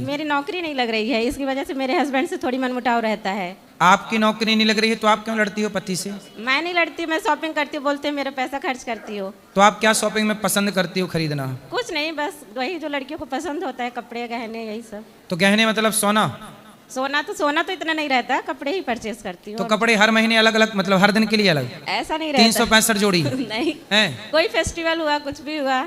मेरी नौकरी नहीं लग रही है, इसकी वजह से मेरे हस्बैंड से थोड़ी मनमुटाव रहता है। आपकी नौकरी नहीं लग रही है तो आप क्यों लड़ती हो पति से? मैं नहीं लड़ती, मैं शॉपिंग करती हूँ, बोलते हैं मेरा पैसा खर्च करती हो। तो आप क्या शॉपिंग में पसंद करती हो खरीदना? कुछ नहीं, बस वही जो लड़कियों को पसंद होता है, कपड़े गहने यही सब। तो गहने मतलब सोना? सोना तो इतना नहीं रहता, कपड़े ही परचेज करती हूँ। तो कपड़े हर महीने अलग अलग, मतलब हर दिन के लिए अलग? ऐसा नहीं रहता। 365 जोड़ी? नहीं है? कोई फेस्टिवल हुआ, कुछ भी हुआ।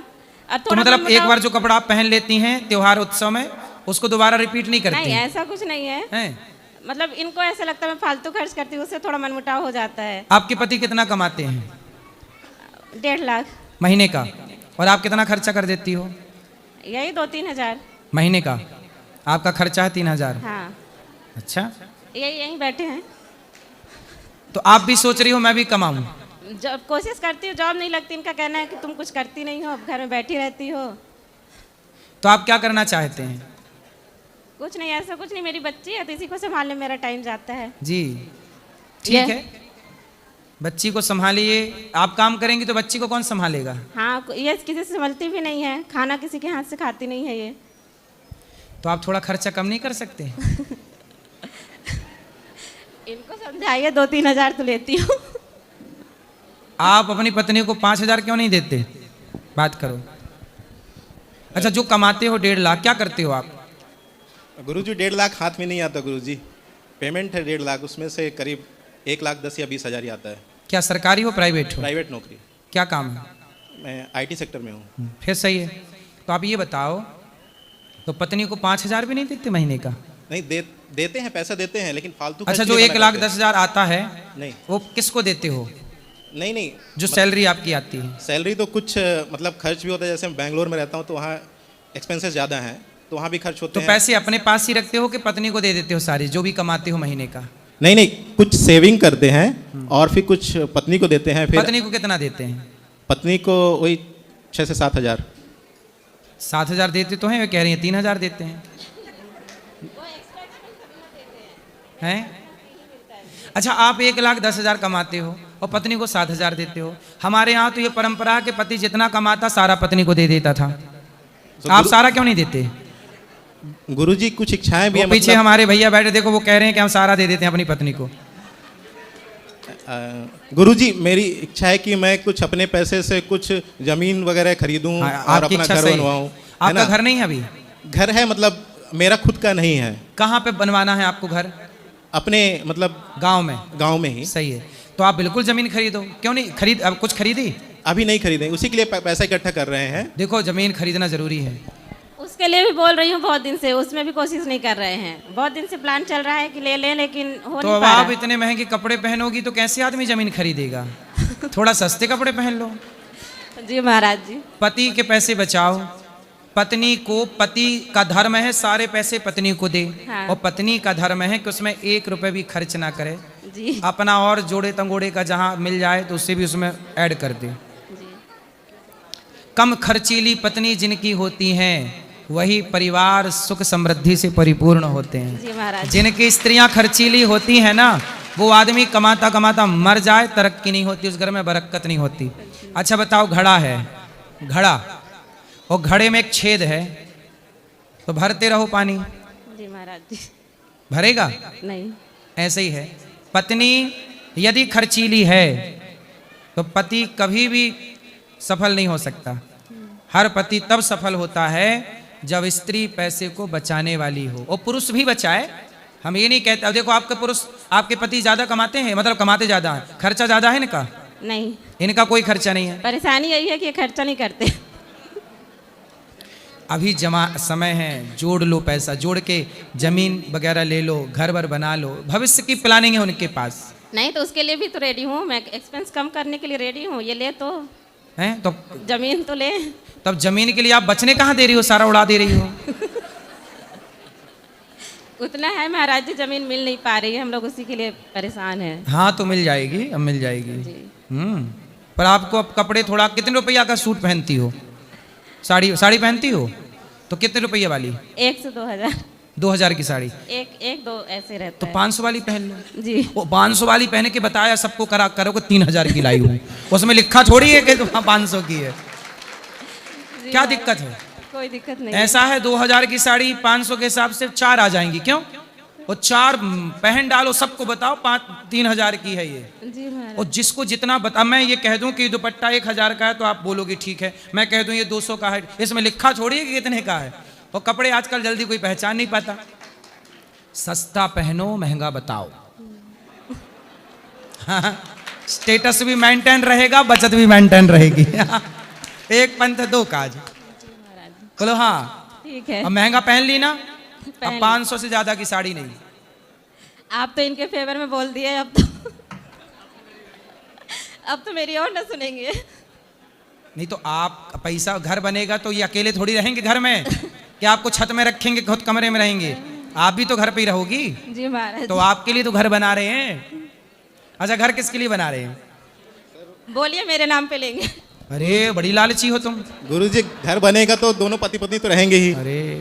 तो मतलब एक बार जो कपड़ा आप पहन लेती हैं त्योहार उत्सव में, उसको दोबारा रिपीट नहीं करती? नहीं, ऐसा कुछ नहीं है। मतलब इनको ऐसा लगता है मैं फालतू खर्च करती हूँ, उससे थोड़ा मनमुटाव हो जाता है। आपके पति कितना कमाते हैं? 1.5 लाख महीने का। और आप कितना खर्चा कर देती हो? यही 2-3 हजार महीने का। आपका खर्चा है 3,000? हाँ। अच्छा, यही बैठे हैं। तो आप भी सोच रही हो मैं भी कमाऊं? जब कोशिश करती हूँ, जॉब नहीं लगती। इनका कहना है कि तुम कुछ करती नहीं हो, घर में बैठी रहती हो। तो आप क्या करना चाहते हैं? कुछ नहीं, ऐसा कुछ नहीं, मेरी बच्ची है तो इसी को संभालने मेरा टाइम जाता है। जी ठीक है, बच्ची को संभालिए। आप काम करेंगी तो बच्ची को कौन संभालेगा? हाँ, ये किसी से संभलती भी नहीं है, खाना किसी के हाथ से खाती नहीं है ये। तो आप थोड़ा खर्चा कम नहीं कर सकते? इनको समझाइए, 2-3 हजार तो लेती हूँ। आप अपनी पत्नी को 5,000 क्यों नहीं देते? बात करो। अच्छा, जो कमाते हो 1.5 लाख, क्या करते हो आप? गुरुजी 1.5 लाख हाथ में नहीं आता गुरुजी। पेमेंट है 1.5 लाख, उसमें से करीब 1,10,000 या 20,000 ही आता है। क्या सरकारी हो प्राइवेट हो? प्राइवेट नौकरी। क्या काम है? मैं IT सेक्टर में हूँ। फिर सही है। तो आप ये बताओ, तो पत्नी को 5,000 भी नहीं देते महीने का? नहीं देते हैं, पैसा देते हैं, लेकिन फालतू। अच्छा, जो 1,10,000 आता है नहीं, वो किसको देते हो? नहीं जो सैलरी आपकी आती है? सैलरी तो कुछ मतलब खर्च भी होता है। जैसे मैं बैंगलोर में रहता हूँ तो वहाँ एक्सपेंसेस ज़्यादा हैं, तो वहाँ भी खर्च होते तो हैं। पैसे अपने पास ही रखते हो कि पत्नी को दे देते हो सारी जो भी कमाते हो महीने का? नहीं, कुछ सेविंग करते हैं और फिर कुछ पत्नी को देते हैं। फिर पत्नी को कितना देते हैं? पत्नी को वही 6 से 7 हजार। 7,000 देते तो हैं, वे कह रही हैं 3,000 देते हैं। हैं? अच्छा, आप 1,10,000 कमाते हो और पत्नी को 7,000 देते हो। हमारे यहाँ तो ये परंपरा है कि पति जितना कमाता सारा पत्नी को दे देता था। तो आप सारा क्यों नहीं देते? गुरुजी कुछ इच्छाएं भी हैं। पीछे हमारे भैया बैठे, देखो वो कह रहे हैं कि हम सारा दे देते हैं अपनी पत्नी को। गुरुजी मेरी इच्छा है कि मैं कुछ अपने पैसे से कुछ जमीन वगैरह खरीदूं और अपना घर बनवाऊं। आपका घर नहीं है अभी? घर है, मतलब मेरा खुद का नहीं है। कहाँ पे बनवाना है आपको घर? अपने मतलब गांव में? गांव में ही। सही है, तो आप बिल्कुल जमीन खरीदो। क्यों नहीं खरीद? अब कुछ खरीदी? अभी नहीं खरीदे, उसी के लिए पैसा इकट्ठा कर रहे हैं। देखो, जमीन खरीदना जरूरी है। उसके लिए भी बोल रही हूँ बहुत दिन से, उसमें भी कोशिश नहीं कर रहे हैं। बहुत दिन से प्लान चल रहा है कि ले लें, लेकिन हो तो नहीं अब पा आप रहा। इतने महंगे कपड़े पहनोगी तो कैसे आदमी जमीन खरीदेगा? थोड़ा सस्ते कपड़े पहन लो। जी महाराज जी। पति के पैसे बचाओ। पत्नी को, पति का धर्म है सारे पैसे पत्नी को दे। हाँ। और पत्नी का धर्म है कि उसमें 1 रुपए भी खर्च ना करे जी। अपना, और जोड़े तंगोड़े का जहाँ मिल जाए तो उससे भी उसमें ऐड कर दे। जी। कम खर्चीली पत्नी जिनकी होती हैं वही परिवार सुख समृद्धि से परिपूर्ण होते हैं। जी महाराज। जिनकी स्त्रियां खर्चीली होती हैं ना, वो आदमी कमाता कमाता मर जाए, तरक्की नहीं होती, उस घर में बरकत नहीं होती। अच्छा बताओ, घड़ा है, घड़ा, और घड़े में एक छेद है, तो भरते रहो पानी, जी महाराज जी। भरेगा नहीं। ऐसे ही है, पत्नी यदि खर्चीली है तो पति कभी भी सफल नहीं हो सकता। हर पति तब सफल होता है जब स्त्री पैसे को बचाने वाली हो, और पुरुष भी बचाए। हम ये नहीं कहते, अब देखो आपके पुरुष, आपके पति ज्यादा कमाते हैं, मतलब कमाते ज्यादा हैं, खर्चा ज्यादा है इनका? नहीं, इनका कोई खर्चा नहीं है। परेशानी यही है कि ये खर्चा नहीं करते। अभी जमा समय है, जोड़ लो पैसा, जोड़ के जमीन वगैरह ले लो, घर वर बना लो, भविष्य की प्लानिंग है उनके पास। नहीं तो उसके लिए भी तो रेडी हूँ मैं, एक्सपेंस कम करने के लिए रेडी हूँ। ये ले तो हैं, तो जमीन तो ले। तब जमीन के लिए आप बचने कहाँ दे रही हो, सारा उड़ा दे रही हो। उतना है महाराज जी, जमीन मिल नहीं पा रही है, हम लोग उसी के लिए परेशान हैं। हाँ तो मिल जाएगी, अब मिल जाएगी। पर आपको अब कपड़े थोड़ा, कितने रुपया का सूट पहनती हो? साड़ी पहनती हो तो कितने रुपये वाली? 1 से 2,000। 2,000 की साड़ी? एक दो ऐसे रहता तो है। 500 वाली पहन लो। जी। वो 500 वाली पहने के बताया सबको, करो कि 3,000 की लाई हूँ, उसमें लिखा थोड़ी है कि 500 की है। क्या दिक्कत है? कोई दिक्कत नहीं ऐसा है 2000 की साड़ी 500 के हिसाब से 4 आ जाएंगी, क्यों? वो 4 पहन डालो, सबको बताओ 3000 की है ये। है। जी महाराज। और जिसको जितना बता, मैं ये कह दूं कि दुपट्टा 1000 का है तो आप बोलोगे ठीक है, मैं कह दूं ये 200 का है, इसमें लिखा छोड़िए कि कितने का है। और कपड़े आजकल जल्दी कोई पहचान नहीं पाता। सस्ता पहनो, महंगा बताओ। हाँ, स्टेटस भी मेंटेन रहेगा, बचत भी मेंटेन रहेगी। एक पंथ दो काज। बोलो हाँ। ठीक है। अब महंगा पहन ली ना, पहन अब ली। 500 से ज्यादा की साड़ी नहीं। आप तो इनके फेवर में बोल दिए, अब तो मेरी और ना सुनेंगे। नहीं तो आप पैसा घर बनेगा तो ये अकेले थोड़ी रहेंगे घर में, कि आपको छत में रखेंगे, खुद कमरे में रहेंगे। आप भी तो घर पे ही रहोगी। जी महाराज। तो आपके लिए तो घर बना रहे हैं। अच्छा, घर किसके लिए बना रहे हैं? बोलिए, मेरे नाम पे लेंगे। अरे बड़ी लालची हो तुम। गुरुजी घर बनेगा तो दोनों पति पत्नी तो रहेंगे ही, अरे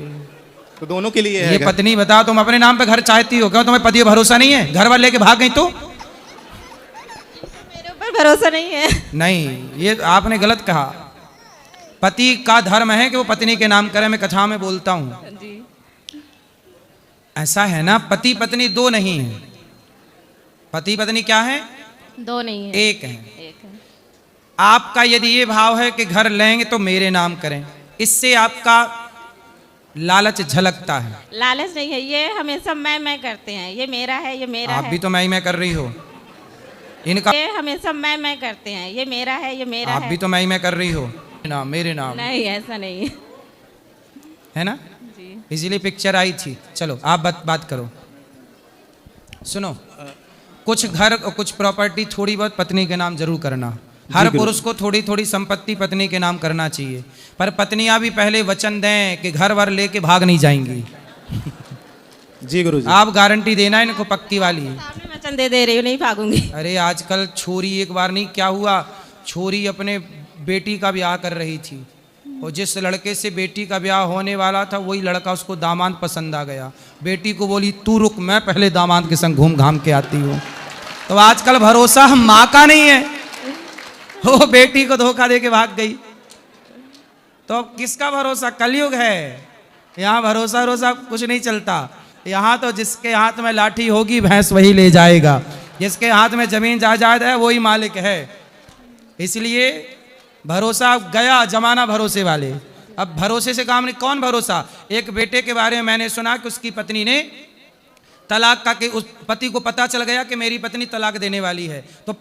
तो दोनों के लिए है ये घर। पत्नी बताओ, तुम अपने नाम पे घर चाहती हो, क्यों? तुम्हें पति पर भरोसा नहीं है? घर वाले लेके भाग गई तो? मेरे ऊपर भरोसा नहीं है। नहीं, ये आपने गलत कहा। पति का धर्म है कि वो पत्नी के नाम करे। मैं कथा में बोलता हूं, जी। ऐसा है ना, पति पत्नी दो नहीं है। पति पत्नी क्या है? दो नहीं है, एक है। एक है। आपका यदि ये भाव है कि घर लेंगे तो मेरे नाम करें, इससे आपका लालच झलकता है। लालच नहीं है, ये हमेशा मैं करते हैं। ये मेरा है, ये मेरा आप है। भी तो मैं कर रही हो। इनका ये हमेशा मैं करते हैं। ये मेरा है, ये मेरा आप है। भी तो मैं कर रही हो। नाम मेरे नाम नहीं, ऐसा नहीं है। है ना, जी। इसीलिए पिक्चर आई थी। चलो आप बात करो। सुनो, कुछ घर और कुछ प्रॉपर्टी थोड़ी बहुत पत्नी के नाम जरूर करना। हर पुरुष को थोड़ी थोड़ी संपत्ति पत्नी के नाम करना चाहिए, पर पत्नियां भी पहले वचन दें कि घर वर लेके भाग नहीं जाएंगी। जी गुरुजी। आप गारंटी देना इनको पक्की वाली। सामने वचन दे रही हूँ, नहीं भागूंगी। अरे आजकल छोरी, एक बार नहीं क्या हुआ, छोरी अपने बेटी का ब्याह कर रही थी, और जिस लड़के से बेटी का ब्याह होने वाला था वही लड़का उसको दामाद पसंद आ गया। बेटी को बोली तू रुक, मैं पहले दामाद के संग घूम घाम के आती हूँ। तो आजकल भरोसा माँ का नहीं है, वो बेटी को धोखा दे के भाग गई। तो अब किसका भरोसा? कलयुग है, यहाँ भरोसा वरोसा कुछ नहीं चलता। यहाँ तो जिसके हाथ में लाठी होगी भैंस वही ले जाएगा, जिसके हाथ में जमीन जायदाद है वही मालिक है। इसलिए भरोसा गया जमाना भरोसे वाले। अब भरोसे से काम नहीं। कौन भरोसा? एक बेटे के बारे में मैंने सुना कि उसकी पत्नी ने तलाक का, कि उस पति को पता चल गया कि मेरी पत्नी तलाक देने वाली है, तो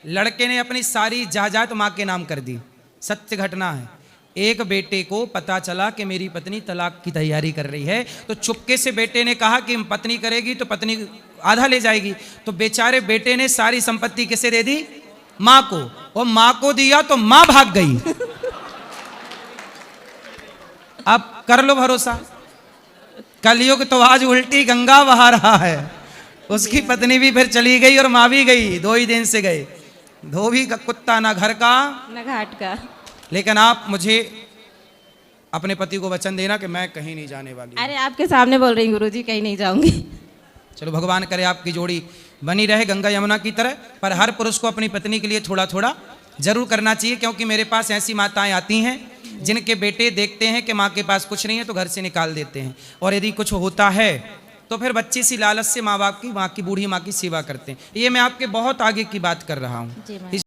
लड़के ने अपनी सारी जायदाद माँ के नाम कर दी। सत्य घटना है। एक बेटे को पता चला कि मेरी पत्नी तलाक की तैयारी कर रही है, तो चुपके से बेटे ने कहा कि पत्नी करेगी तो पत्नी आधा ले जाएगी। तो बेचारे बेटे ने सारी संपत्ति किसे दे दी? माँ को। और माँ को दिया तो माँ भाग गई। अब कर लो भरोसा। कलयुग तो आज उल्टी गंगा बहा रहा है। उसकी पत्नी भी फिर चली गई और माँ भी गई, 2 ही दिन से गए। धोबी का कुत्ता ना घर का न घाट का। लेकिन आप मुझे अपने पति को वचन देना कि मैं कहीं नहीं जाने वाली। अरे आपके सामने बोल रही हूँ गुरुजी, कहीं नहीं जाऊंगी। चलो भगवान करे आपकी जोड़ी बनी रहे गंगा यमुना की तरह। पर हर पुरुष को अपनी पत्नी के लिए थोड़ा थोड़ा जरूर करना चाहिए, क्योंकि मेरे पास ऐसी माताएं आती हैं जिनके बेटे देखते हैं कि माँ के पास कुछ नहीं है तो घर से निकाल देते हैं, और यदि कुछ होता है तो फिर बच्ची सी लालच से माँ बाप की, माँ की, बूढ़ी माँ की सेवा करते हैं। ये मैं आपके बहुत आगे की बात कर रहा हूँ।